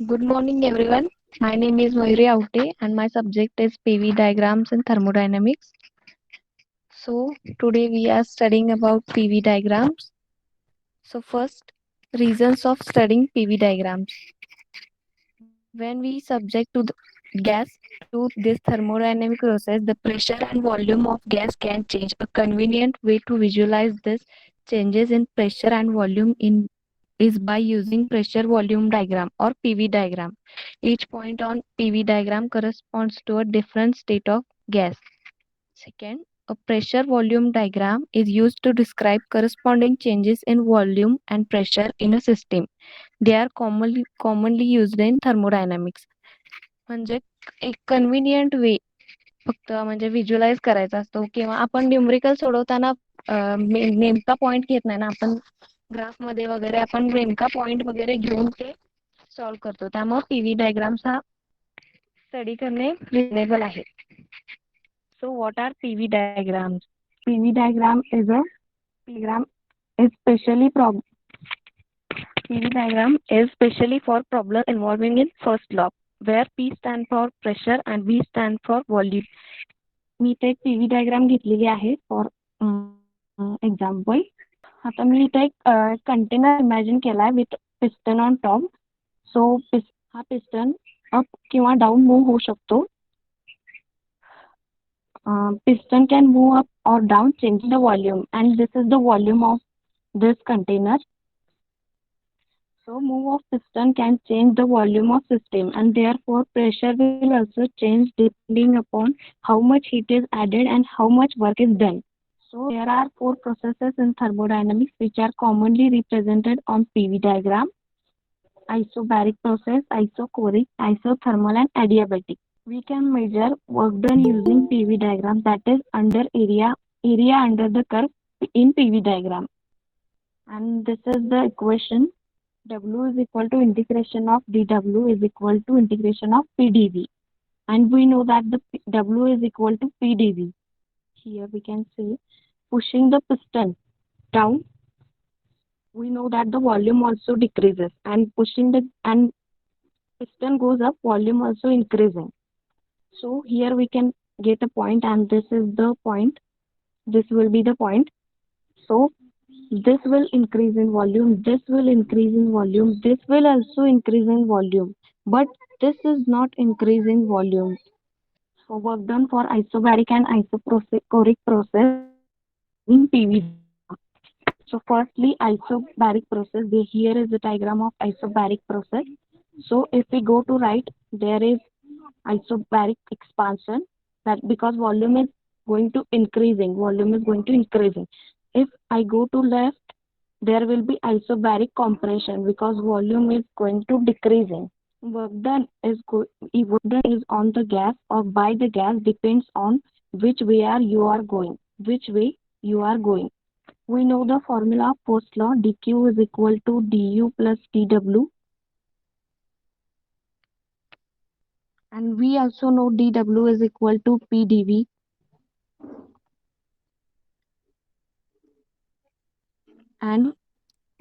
Good morning, everyone. My name is Mayuri Awate, and my subject is PV diagrams and thermodynamics. So, today we are studying about PV diagrams. So, first, reasons of studying PV diagrams. When we subject to the gas to this thermodynamic process, the pressure and volume of gas can change. A convenient way to visualize this changes in pressure and volume in is by using pressure volume diagram or PV diagram. Each point on PV diagram corresponds to a different state of gas. Second, a pressure volume diagram is used to describe corresponding changes in volume and pressure in a system. They are commonly used in thermodynamics. म्हणजे एक convenient वे फक्त म्हणजे visualise करायचा असतो किंवा आपण numerical सोडवताना नेमका पॉइंट घेत नाही ना आपण ग्राफ मध्ये वगैरे आपण नेमका पॉइंट वगैरे घेऊन ते सॉल्व्ह करतो त्यामुळे पीव्ही डायग्राम्स हा स्टडी करणे रिजनेबल आहे. So what are PV diagrams? PV diagram is a diagram is specially PV diagram is specially for problems involving in first law, where P stand for pressure and V stand for volume. मी इथे एक PV diagram घेतलेली आहे for example. आता मी इथे एक container imagine केलाय with piston on top. सो हा piston up किंवा डाऊन मूव्ह होऊ शकतो. Piston can move up or down, changing the volume, and this is the volume of this container. So move of piston can change the volume of system, and therefore pressure will also change depending upon how much heat is added and how much work is done. So there are four processes in thermodynamics which are commonly represented on PV diagram: isobaric process, isochoric, isothermal, and adiabatic. We can measure work done using PV diagram, that is under area under the curve in PV diagram. And this is the equation: W is equal to integration of dW is equal to integration of PdV. And we know that the W is equal to PdV. Here we can say pushing the piston down, we know that the volume also decreases, and pushing the and piston goes up, volume also increasing. So here we can get a point, and this is the point. This will be the point. So this will increase in volume, this will increase in volume, this will also increase in volume, but this is not increase in volume. So work done for isobaric and isochoric process in PV diagram. So firstly, isobaric process. Here is the diagram of isobaric process. So if we go to right, there is isobaric expansion, that because volume is going to increasing, volume is going to increasing. If I go to left, there will be isobaric compression because volume is going to decreasing. Work done is on the gas or by the gas, depends on which way you are going. Which way you are going. We know the formula of Post law: dq is equal to du plus dw, and we also know dw is equal to pdv. And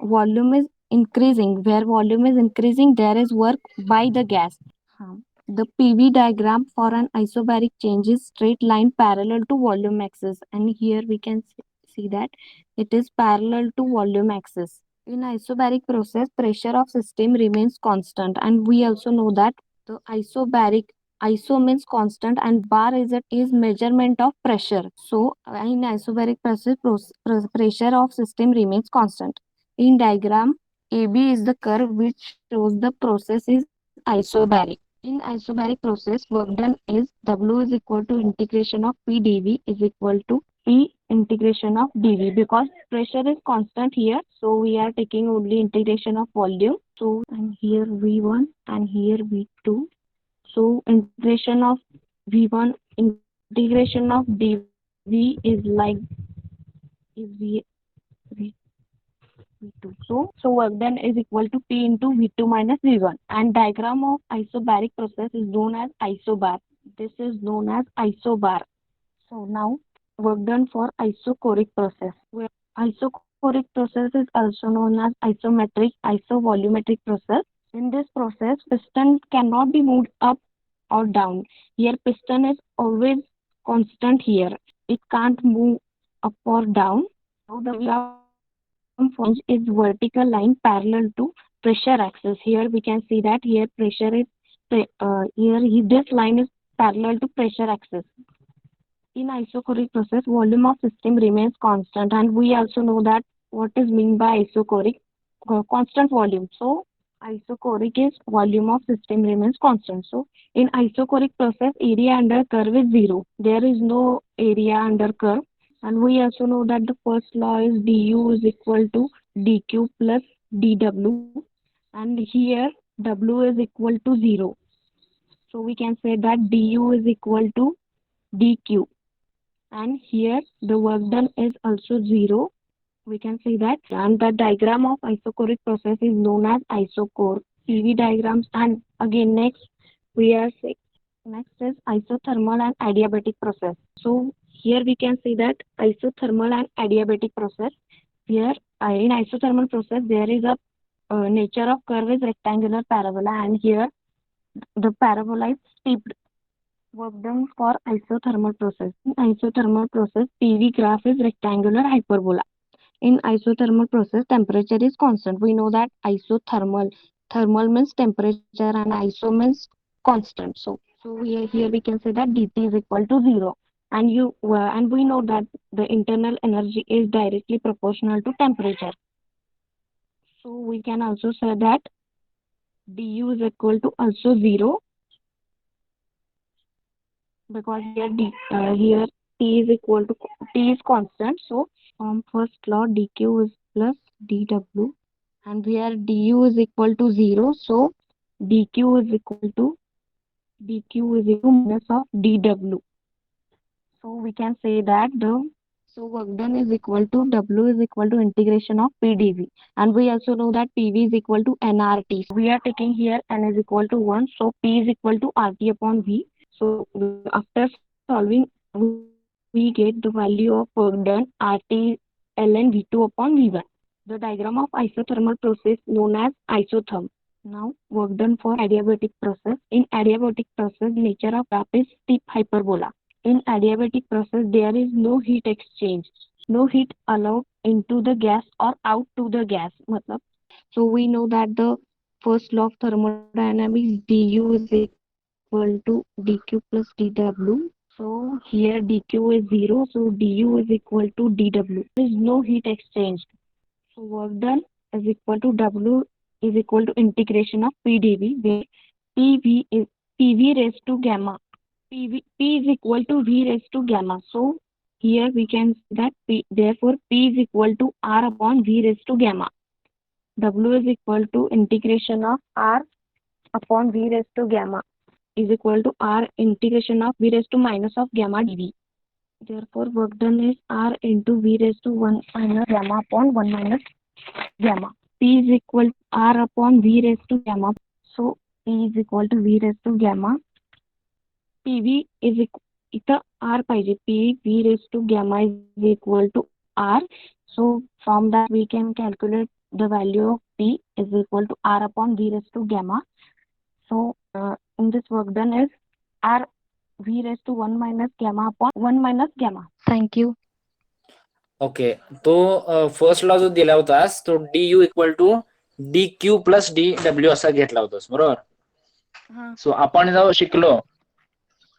volume is increasing. Where volume is increasing, there is work by the gas. The PV diagram for an isobaric change is straight line parallel to volume axis, and here we can see that it is parallel to volume axis. In isobaric process, pressure of system remains constant, and we also know that the iso means constant and bar is measurement of pressure. So in isobaric process, pressure of system remains constant. In diagram, AB is the curve which shows the process is isobaric. In isobaric process, work done is W is equal to integration of P dV is equal to P integration of dV, because pressure is constant here, so we are taking only integration of volume. So and here V1 and here V2. So integration of V1, integration of dV is like is V2. So work done is equal to P into V2 minus V1. And diagram of isobaric process is known as isobar. This is known as isobar. So now work done for isochoric process. Where isochoric process is also known as isometric, isovolumetric process. In this process, piston cannot be moved up or down. Here, piston is always constant here. It can't move up or down. So the diagram for change is vertical line parallel to pressure axis. Here we can see that here pressure is this line is parallel to pressure axis. In isochoric process, volume of system remains constant, and we also know that what is meant by isochoric, constant volume. So isochoric is volume of system remains constant. So in isochoric process, area under curve is zero. There is no area under curve, and we also know that the first law is du is equal to dq plus dw, and here w is equal to zero. So we can say that du is equal to dq, and here the work done is also zero. We can see that, and the diagram of isochoric process is known as isochore PV diagrams. And again next we are next is isothermal and adiabatic process. So here we can see that isothermal and adiabatic process. Here in isothermal process there is a nature of curve is rectangular parabola, and here the parabola is steeped. Work done for isothermal process. In isothermal process, PV graph is rectangular hyperbola. In isothermal process, temperature is constant. We know that isothermal, thermal means temperature and iso means constant. So here we can say that dT is equal to zero. And we know that the internal energy is directly proportional to temperature. So we can also say that du is equal to also zero, because here T is equal to T is constant. So from first law dq is plus dw, and where du is equal to zero, so dq is equal to minus of dw. So we can say that the so work done is equal to w is equal to integration of pdv, and we also know that pv is equal to nrt. So we are taking here n is equal to 1, so p is equal to rt upon v. So after solving, we get the value of work done rt ln v2 upon v1. The diagram of isothermal process known as isotherm. Now work done for adiabatic process. In adiabatic process, the nature of graph is steep hyperbola. In adiabatic process, there is no heat exchange, no heat allowed into the gas or out to the gas. Matlab, so we know that the first law of thermodynamics du is equal to dq plus dw. So here dq is zero, so du is equal to dw. There is no heat exchange. So work done is equal to W is equal to integration of PdV, where PV is PV raised to gamma. P is equal to V raised to gamma. So here we can see that therefore P is equal to R upon V raised to gamma. W is equal to integration of R upon V raised to gamma is equal to R integration of V raised to minus of gamma dV. Therefore work done is R into V raised to 1 minus gamma upon 1 minus gamma. P is equal to R upon V raised to gamma. So P is equal to V raised to gamma. PV is equal इथं R पाहिजे. PV raised to gamma is equal to R. So from that we can calculate the value of P is equal to R upon V raised to gamma. So in this work done is R V raised to 1 minus gamma upon 1 minus gamma. Thank you. Okay, तो first law जो दिला होतास तो du equal to d q plus d डब्ल्यू असा घेतला होतास बरोबर. सो आपण जेव्हा शिकलो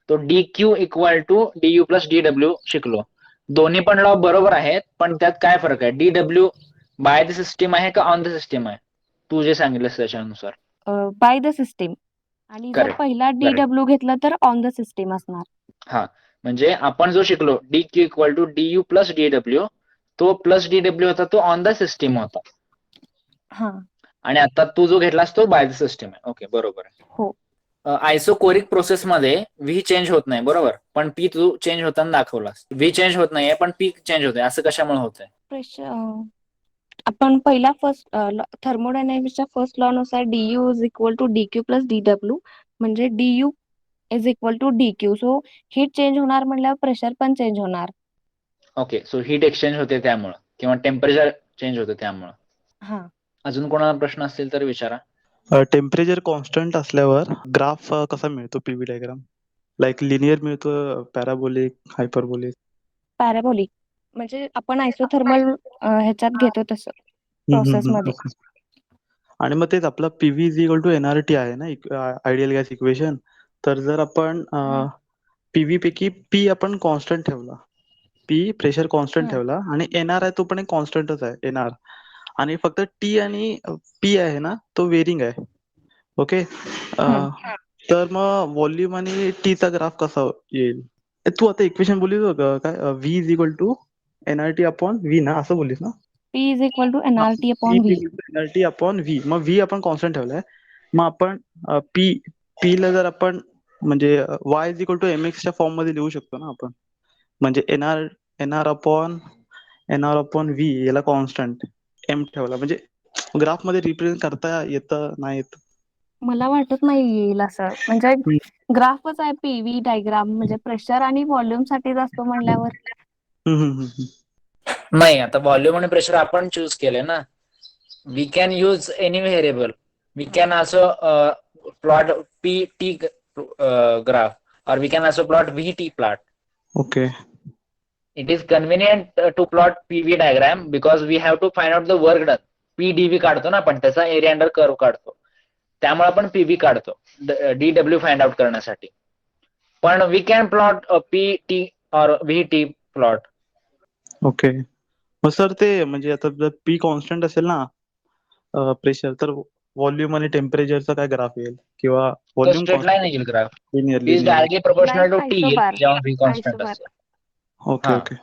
तो d q equal to d u plus d डब्ल्यू शिकलो. दोन्ही पण लॉ बरोबर आहेत, पण त्यात काय फरक आहे? D W by the system आहे का ऑन द सिस्टीम आहे? तू जे सांगितलंस त्याच्यानुसार बाय द सिस्टीम, आणि जर पहिला डीडब्ल्यू घेतला तर ऑन द सिस्टीम असणार. हा, म्हणजे आपण जो शिकलो d q equal to d u plus d डब्ल्यू, तो प्लस डी डब्ल्यू होता तो ऑन द सिस्टीम होता. हा, आणि आता तू जो घेतलास तो बाय द सिस्टीम आहे. ओके, बरोबर आहे. हो. आयसोकोरिक प्रोसेस मध्ये व्ही चेंज होत नाही बरोबर, पण पी तू चेंज होताना दाखवलास. व्ही चेंज होत नाहीये पण पी चेंज होते, असं कशामुळे होतंय? प्रेशर आपण पहिला फर्स्ट थर्मोडायनामिक्सच्या फर्स्ट लॉ नुसार dU is equal to dQ plus डीडब्ल्यू, म्हणजे dU is equal to dQ. So heat change होणार म्हणल्यावर प्रेशर पण चेंज होणार. ओके, सो हीट एक्सचेंज होते त्यामुळं किंवा टेम्परेचर चेंज होते त्यामुळं. हा. अजून कोणाला प्रश्न असतील तर विचारा. टेम्परेचर कॉन्स्टंट असल्यावर ग्राफ कसा मिळतो पीव्ही डायग्राम? लाईक लिनियर मिळतो, पॅराबोलिक, हायपरबोलिक? पॅराबोलिक म्हणजे आपण आयसोथर्मल ह्याच्यात घेतो तसं प्रोसेस मध्ये. आणि मग तेच आपला PV is equal to NRT आहे ना, आयडियल गॅस इक्वेशन. तर जर आपण पीव्ही पैकी पी आपण कॉन्स्टंट ठेवला, पी प्रेशर कॉन्स्टंट ठेवला, आणि एनआर आहे तो पण एक कॉन्स्टंटच आहे एनआर, आणि फक्त टी आणि पी आहे ना तो वेरिंग आहे. ओके. तर मग व्हॉल्यूम आणि टीचा ग्राफ कसा येईल? तू आता इक्वेशन बोललीस होतं काय, V is equal to nRT upon V ना, असं बोललीस ना? P is equal to nRT P upon is V. Equal to nRT upon V. मग व्ही आपण कॉन्स्टंट ठेवलाय, मग आपण पी ला जर आपण म्हणजे y is equal to m एक्सच्या फॉर्म मध्ये लिहू शकतो ना आपण, म्हणजे एनआर अपॉन व्ही याला कॉन्स्टंट एम ठेवला, म्हणजे ग्राफ मध्ये रिप्रेझेंट करता येतं नाही येत? मला वाटत नाही येईल असं, म्हणजे ग्राफच आहे पीव्ही डायग्राम, म्हणजे प्रेशर आणि व्हॉल्यूम साठीच असतो म्हणल्यावर. नाही, आता व्हॉल्यूम आणि प्रेशर आपण चूज केले ना. We can use any variable. We can also plot pt graph, or we can also plot vt plot. Okay. It is convenient to plot pv diagram because we have to find out the work done. pdv काढतो ना आपण, त्याचा area under curve काढतो, त्यामुळे आपण PV काढतो DW find out करण्यासाठी. पण वी कॅन प्लॉट पीटी और व्हीटी प्लॉट. ओके. मग सर ते म्हणजे आता जर पी कॉन्स्टंट असेल ना प्रेशर, तर व्हॉल्यूम आणि टेम्परेचरचा काय ग्राफ येईल? किंवा तो व्हॉल्यूम स्ट्रेट लाईन येईल graph. Linear is linear? Directly proportional like to t येईल आयसोबार. जेव्हा व्ही कॉन्स्टंट आयसोबार. असतं. Okay okay.